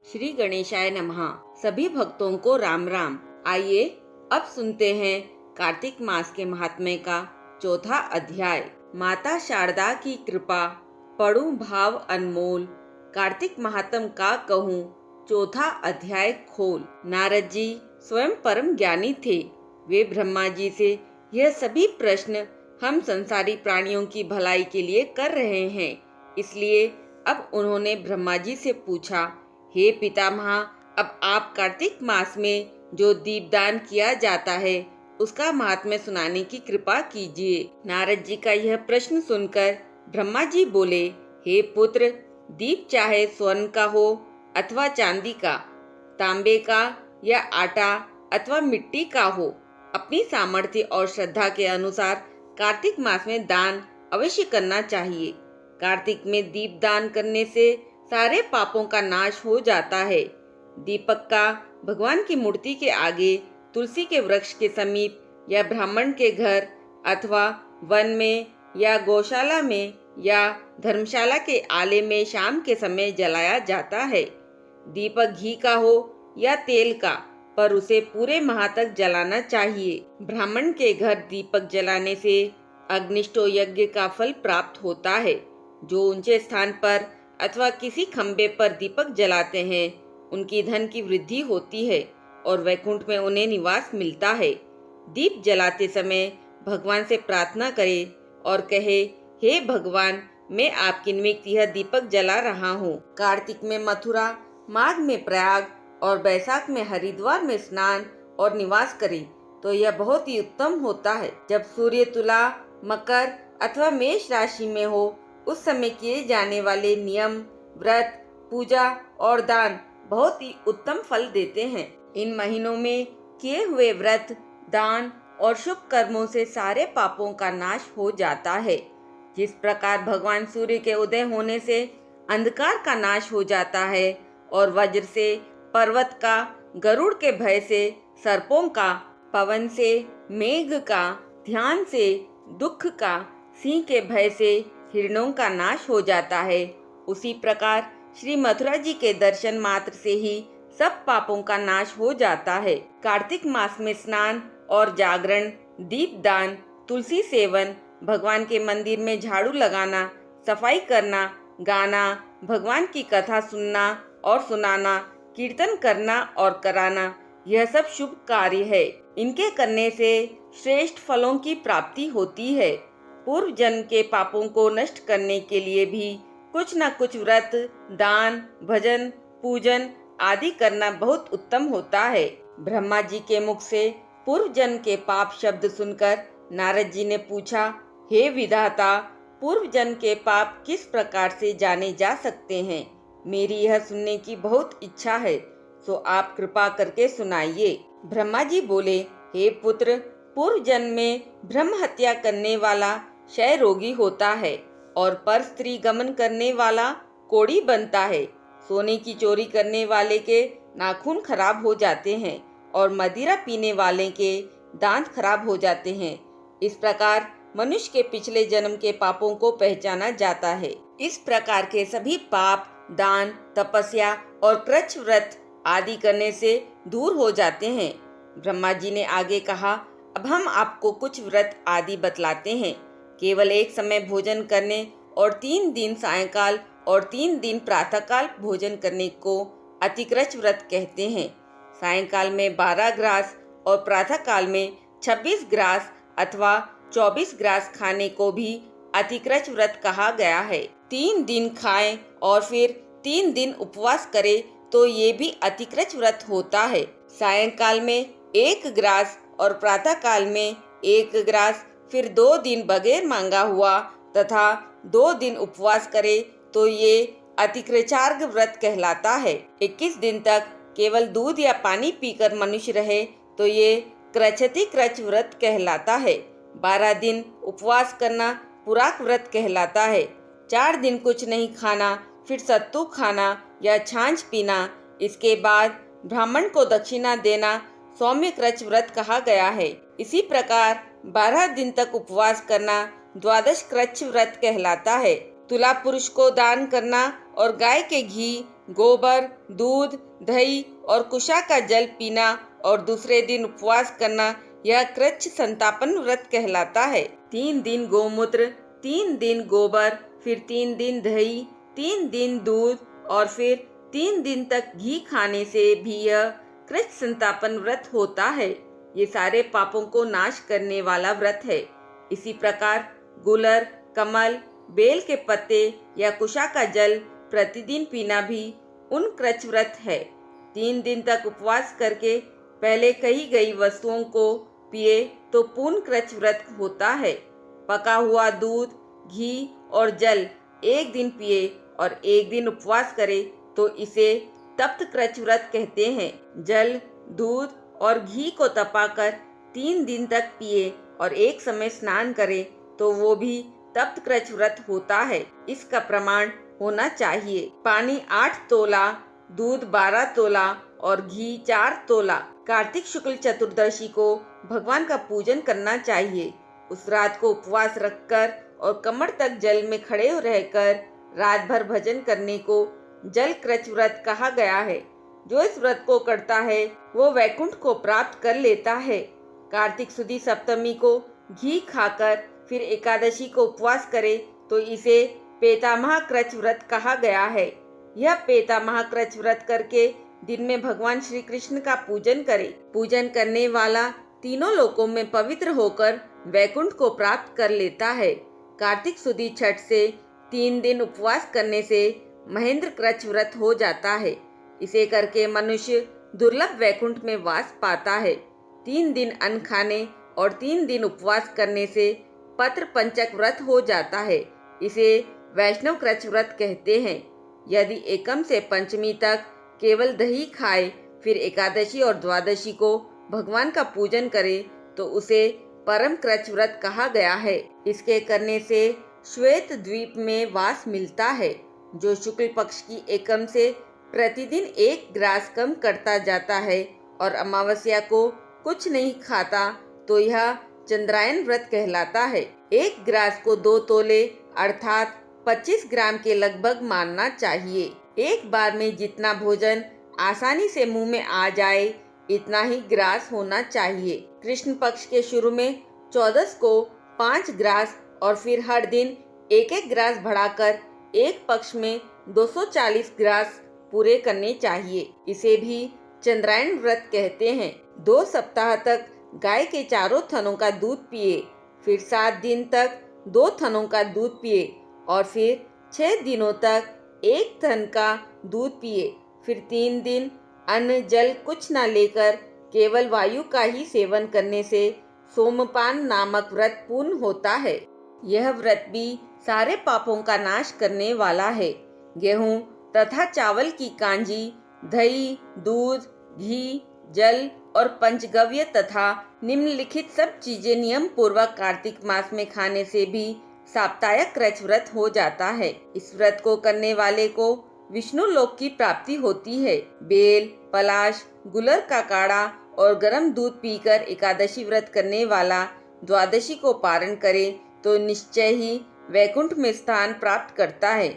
श्री गणेशाय नमः। सभी भक्तों को राम राम। आइए अब सुनते हैं कार्तिक मास के महात्म्य का चौथा अध्याय। माता शारदा की कृपा पढ़ूं भाव अनमोल, कार्तिक महात्म का कहूँ चौथा अध्याय खोल। नारद जी स्वयं परम ज्ञानी थे। वे ब्रह्मा जी से यह सभी प्रश्न हम संसारी प्राणियों की भलाई के लिए कर रहे हैं, इसलिए अब उन्होंने ब्रह्मा जी से पूछा, हे पितामह, अब आप कार्तिक मास में जो दीपदान किया जाता है उसका महात्म्य सुनाने की कृपा कीजिए। नारद जी का यह प्रश्न सुनकर ब्रह्मा जी बोले, हे पुत्र, दीप चाहे स्वर्ण का हो अथवा चांदी का, तांबे का या आटा अथवा मिट्टी का हो, अपनी सामर्थ्य और श्रद्धा के अनुसार कार्तिक मास में दान अवश्य करना चाहिए। कार्तिक में दीप दान करने से सारे पापों का नाश हो जाता है। दीपक का भगवान की मूर्ति के आगे, तुलसी के वृक्ष के समीप या ब्राह्मण के घर अथवा वन में या गौशाला में या धर्मशाला के आले में शाम के समय जलाया जाता है। दीपक घी का हो या तेल का, पर उसे पूरे माह तक जलाना चाहिए। ब्राह्मण के घर दीपक जलाने से अग्निष्टो यज्ञ का फल प्राप्त होता है। जो ऊंचे स्थान पर अथवा किसी खंबे पर दीपक जलाते हैं उनकी धन की वृद्धि होती है और वैकुंठ में उन्हें निवास मिलता है। दीप जलाते समय भगवान से प्रार्थना करे और कहे, हे भगवान, मैं आपकी निमित्त यह दीपक जला रहा हूँ। कार्तिक में मथुरा, माघ में प्रयाग और बैसाख में हरिद्वार में स्नान और निवास करें तो यह बहुत ही उत्तम होता है। जब सूर्य तुला, मकर अथवा मेष राशि में हो उस समय किए जाने वाले नियम, व्रत, पूजा और दान बहुत ही उत्तम फल देते हैं। इन महीनों में किए हुए व्रत, दान और शुभ कर्मों से सारे पापों का नाश हो जाता है। जिस प्रकार भगवान सूर्य के उदय होने से अंधकार का नाश हो जाता है और वज्र से पर्वत का, गरुड़ के भय से सर्पों का, पवन से मेघ का, ध्यान से दुख का, सिंह के भय से हिरणों का नाश हो जाता है, उसी प्रकार श्री मथुरा जी के दर्शन मात्र से ही सब पापों का नाश हो जाता है। कार्तिक मास में स्नान और जागरण, दीपदान, तुलसी सेवन, भगवान के मंदिर में झाड़ू लगाना, सफाई करना, गाना, भगवान की कथा सुनना और सुनाना, कीर्तन करना और कराना, यह सब शुभ कार्य है। इनके करने से श्रेष्ठ फलों की प्राप्ति होती है। पूर्व जन्म के पापों को नष्ट करने के लिए भी कुछ न कुछ व्रत, दान, भजन, पूजन आदि करना बहुत उत्तम होता है। ब्रह्मा जी के मुख से पूर्व जन्म के पाप शब्द सुनकर नारद जी ने पूछा, हे विधाता, पूर्व जन्म के पाप किस प्रकार से जाने जा सकते हैं? मेरी यह सुनने की बहुत इच्छा है, सो आप कृपा करके सुनाइए। ब्रह्मा जी बोले, हे पुत्र, पूर्व जन्म में ब्रह्म हत्या करने वाला क्षय रोगी होता है और पर स्त्री गमन करने वाला कोढ़ी बनता है। सोने की चोरी करने वाले के नाखून खराब हो जाते हैं और मदिरा पीने वाले के दांत खराब हो जाते हैं। इस प्रकार मनुष्य के पिछले जन्म के पापों को पहचाना जाता है। इस प्रकार के सभी पाप दान, तपस्या और कृच्छ व्रत आदि करने से दूर हो जाते हैं। ब्रह्मा जी ने आगे कहा, अब हम आपको कुछ व्रत आदि बतलाते हैं। केवल एक समय भोजन करने और 3 दिन सायंकाल और 3 दिन प्रातःकाल भोजन करने को अतिक्रच व्रत कहते हैं। सायंकाल में 12 ग्रास और प्रातःकाल में 26 ग्रास अथवा 24 ग्रास खाने को भी अतिक्रच व्रत कहा गया है। 3 दिन खाएं और फिर 3 दिन उपवास करें तो ये भी अतिक्रच व्रत होता है। सायंकाल में 1 ग्रास और प्रातःकाल में 1 ग्रास, फिर 2 दिन बगैर मांगा हुआ तथा 2 दिन उपवास करे तो ये अतिक्रचार्ग व्रत कहलाता है। 21 दिन तक केवल दूध या पानी पीकर मनुष्य रहे तो ये क्रचतिक्रच व्रत कहलाता है। 12 दिन उपवास करना पुराक व्रत कहलाता है। 4 दिन कुछ नहीं खाना, फिर सत्तू खाना या छाछ पीना, इसके बाद ब्राह्मण को दक्षिणा देना सौम्य क्रच व्रत कहा गया है। इसी प्रकार 12 दिन तक उपवास करना द्वादश क्रच व्रत कहलाता है। तुला पुरुष को दान करना और गाय के घी, गोबर, दूध, दही और कुशा का जल पीना और दूसरे दिन उपवास करना यह कृच्छ संतापन व्रत कहलाता है। 3 दिन गोमूत्र, 3 दिन गोबर, फिर 3 दिन दही, 3 दिन दूध और फिर 3 दिन तक घी खाने से भी यह कृच्छ संतापन व्रत होता है। ये सारे पापों को नाश करने वाला व्रत है। इसी प्रकार गुलर, कमल, बेल के पत्ते या कुशा का जल प्रतिदिन पीना भी उन कृच्छ व्रत है। 3 दिन तक उपवास करके पहले कही गई वस्तुओं को पिए तो पूर्ण कृच्छ व्रत होता है। पका हुआ दूध, घी और जल एक दिन पिए और एक दिन उपवास करे तो इसे तप्त कृच्छ व्रत कहते हैं। जल, दूध और घी को तपाकर 3 दिन तक पिए और एक समय स्नान करे तो वो भी तप्त कृच्छ व्रत होता है। इसका प्रमाण होना चाहिए। पानी 8 तोला, दूध 12 तोला और घी 4 तोला। कार्तिक शुक्ल चतुर्दशी को भगवान का पूजन करना चाहिए। उस रात को उपवास रखकर और कमर तक जल में खड़े रहकर रात भर भजन करने को जल कृच्छ व्रत कहा गया है। जो इस व्रत को करता है वो वैकुंठ को प्राप्त कर लेता है। कार्तिक सुदी सप्तमी को घी खाकर फिर एकादशी को उपवास करे तो इसे पेतामह कृच्छ व्रत कहा गया है। यह पेतामह कृच्छ व्रत करके दिन में भगवान श्री कृष्ण का पूजन करे। पूजन करने वाला तीनों लोकों में पवित्र होकर वैकुंठ को प्राप्त कर लेता है। कार्तिक सुदी छठ से 3 दिन उपवास करने से महेंद्र कृच्छ व्रत हो जाता है। इसे करके मनुष्य दुर्लभ वैकुंठ में वास पाता है। 3 दिन अन्न खाने और 3 दिन उपवास करने से पत्र पंचक व्रत हो जाता है। इसे वैष्णव कृच्छ व्रत कहते हैं। यदि एकम से पंचमी तक केवल दही खाए फिर एकादशी और द्वादशी को भगवान का पूजन करे तो उसे परम कृच्छ व्रत कहा गया है। इसके करने से श्वेत द्वीप में वास मिलता है। जो शुक्ल पक्ष की एकम से प्रतिदिन 1 ग्रास कम करता जाता है और अमावस्या को कुछ नहीं खाता तो यह चंद्रायन व्रत कहलाता है। 1 ग्रास को 2 तोले अर्थात 25 ग्राम के लगभग मानना चाहिए। एक बार में जितना भोजन आसानी से मुंह में आ जाए इतना ही ग्रास होना चाहिए। कृष्ण पक्ष के शुरू में 14 को 5 ग्रास और फिर हर दिन 1-1 ग्रास बढ़ाकर एक पक्ष में 240 ग्रास पूरे करने चाहिए। इसे भी चंद्रायन व्रत कहते हैं। 2 सप्ताह तक गाय के चारों थनों का दूध पिए, फिर 7 दिन तक 2 थनों का दूध पिए और फिर 6 दिनों तक 1 थन का दूध पिए। फिर 3 दिन अन्न जल कुछ न लेकर केवल वायु का ही सेवन करने से सोमपान नामक व्रत पूर्ण होता है। यह व्रत भी सारे पापों का नाश करने वाला है। गेहूं तथा चावल की कांजी, दही, दूध, घी, जल और पंचगव्य तथा निम्नलिखित सब चीजें नियम पूर्वक कार्तिक मास में खाने से भी साप्ताहिक कृच्छ व्रत हो जाता है। इस व्रत को करने वाले को विष्णु लोक की प्राप्ति होती है। बेल, पलाश, गुलर का काढ़ा और गर्म दूध पीकर एकादशी व्रत करने वाला द्वादशी को पारण करे तो निश्चय ही वैकुंठ में स्थान प्राप्त करता है।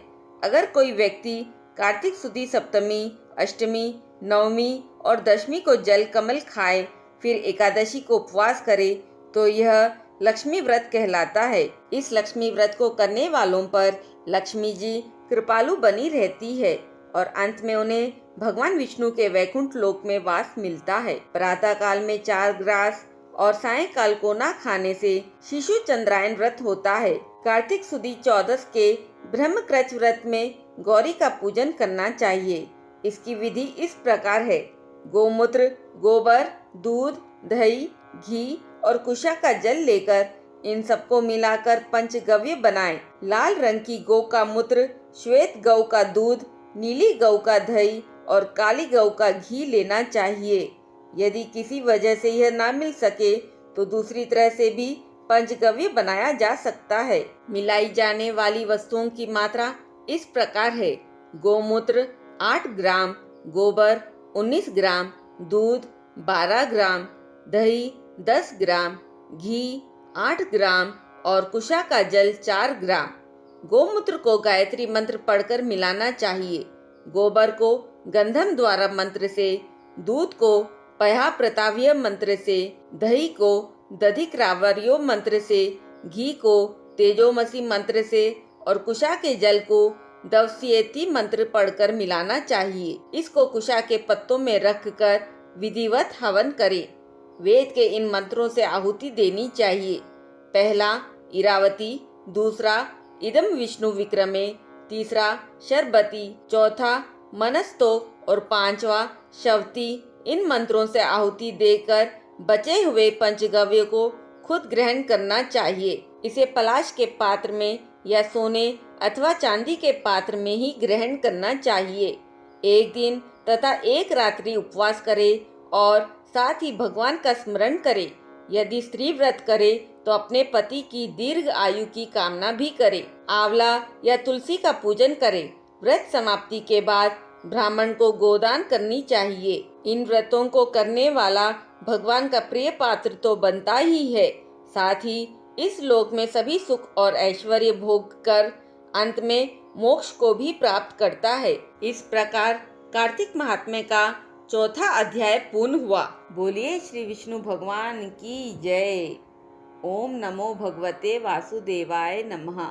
अगर कोई व्यक्ति कार्तिक सुदी सप्तमी, अष्टमी, नवमी और दशमी को जल कमल खाए फिर एकादशी को उपवास करे तो यह लक्ष्मी व्रत कहलाता है। इस लक्ष्मी व्रत को करने वालों पर लक्ष्मी जी कृपालु बनी रहती है और अंत में उन्हें भगवान विष्णु के वैकुंठ लोक में वास मिलता है। प्रातः काल में 4 ग्रास और सायंकाल को ना खाने से शिशु चंद्रायन व्रत होता है। कार्तिक सुदी 14 के ब्रह्म कृच्छ व्रत में गौरी का पूजन करना चाहिए। इसकी विधि इस प्रकार है। गोमूत्र, गोबर, दूध, दही, घी और कुशा का जल लेकर इन सबको मिलाकर पंचगव्य बनाएं। लाल रंग की गौ का मूत्र, श्वेत गौ का दूध, नीली गौ का दही और काली गौ का घी लेना चाहिए। यदि किसी वजह से यह ना मिल सके तो दूसरी तरह से भी पंचगव्य बनाया जा सकता है। मिलाई जाने वाली वस्तुओं की मात्रा इस प्रकार है। गोमूत्र 8 ग्राम, गोबर 19 ग्राम, दूध 12 ग्राम, दही 10 ग्राम, घी 8 ग्राम और कुशा का जल 4 ग्राम। गोमूत्र को गायत्री मंत्र पढ़कर मिलाना चाहिए। गोबर को गंधम द्वारा मंत्र से, दूध को पया प्रतावीय मंत्र से, दही को दधिक्रावर्यो मंत्र से, घी को तेजोमसी मंत्र से और कुशा के जल को दवस्येति मंत्र पढ़कर मिलाना चाहिए। इसको कुशा के पत्तों में रखकर विधिवत हवन करें। वेद के इन मंत्रों से आहुति देनी चाहिए। पहला इरावती, दूसरा इदम विष्णु विक्रमे, तीसरा शर्बती, चौथा मनस्तोक और पांचवा शवती। इन मंत्रों से आहुति देकर बचे हुए पंचगव्य को खुद ग्रहण करना चाहिए। इसे पलाश के पात्र में या सोने अथवा चांदी के पात्र में ही ग्रहण करना चाहिए। एक दिन तथा एक रात्रि उपवास करे और साथ ही भगवान का स्मरण करे। यदि स्त्री व्रत करे तो अपने पति की दीर्घ आयु की कामना भी करे। आंवला या तुलसी का पूजन करे। व्रत समाप्ति के बाद ब्राह्मण को गोदान करनी चाहिए। इन व्रतों को करने वाला भगवान का प्रिय पात्र तो बनता ही है, साथ ही इस लोक में सभी सुख और ऐश्वर्य भोग कर अंत में मोक्ष को भी प्राप्त करता है। इस प्रकार कार्तिक महात्म्य का चौथा अध्याय पूर्ण हुआ। बोलिए श्री विष्णु भगवान की जय। ओम नमो भगवते वासुदेवाय नमः।